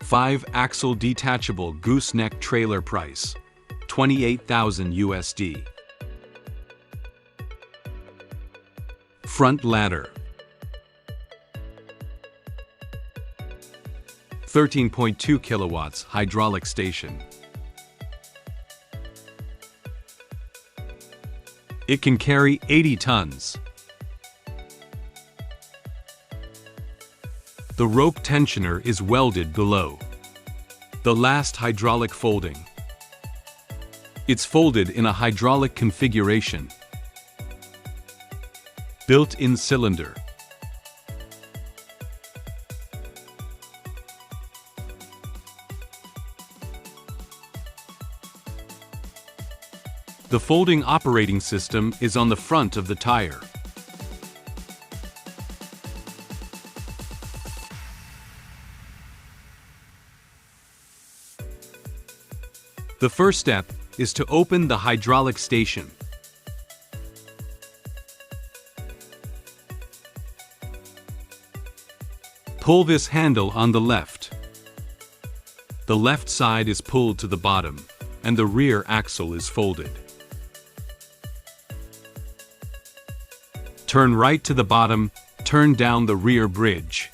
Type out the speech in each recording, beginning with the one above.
5-axle detachable gooseneck trailer price, $28,000 USD. Front ladder. 13.2 kilowatts hydraulic station. It can carry 80 tons. The rope tensioner is welded below. The last hydraulic folding. It's folded in a hydraulic configuration. Built-in cylinder. The folding operating system is on the front of the tire. The first step is to open the hydraulic station. Pull this handle on the left. The left side is pulled to the bottom, and the rear axle is folded. Turn right to the bottom, turn down the rear bridge.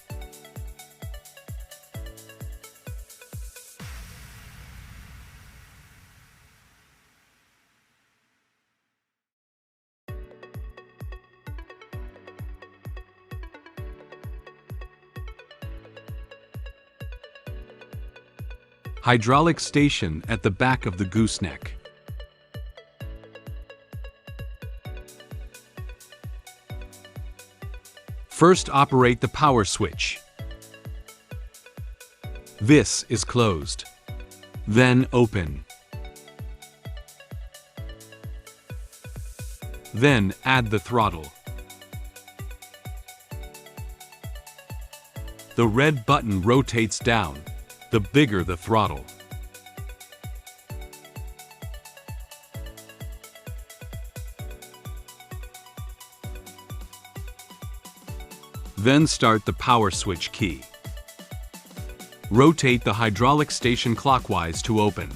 Hydraulic station at the back of the gooseneck. First, operate the power switch. This is closed. Then open. Then add the throttle. The red button rotates down, the bigger the throttle. Then start the power switch key. Rotate the hydraulic station clockwise to open.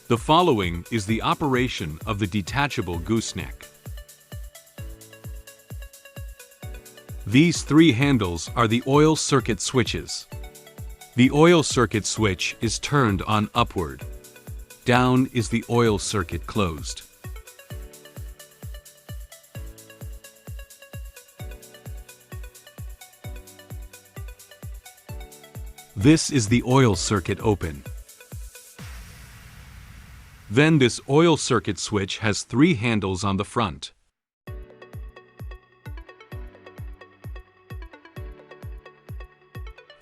The following is the operation of the detachable gooseneck. These three handles are the oil circuit switches. The oil circuit switch is turned on upward. Down is the oil circuit closed. This is the oil circuit open. Then this oil circuit switch has three handles on the front.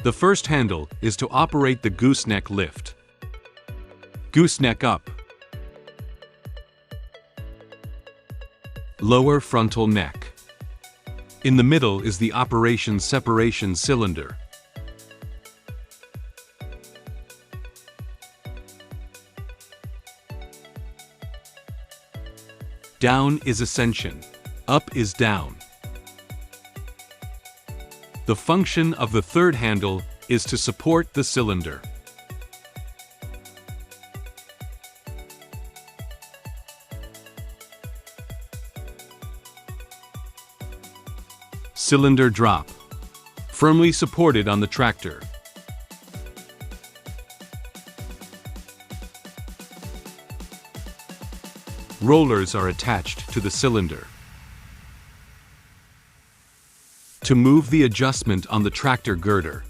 The first handle is to operate the gooseneck lift. Gooseneck up. Lower frontal neck. In the middle is the operation separation cylinder. Down is ascension. Up is down. The function of the third handle is to support the cylinder. Cylinder drop. Firmly supported on the tractor. Rollers are attached to the cylinder. To move the adjustment on the tractor girder,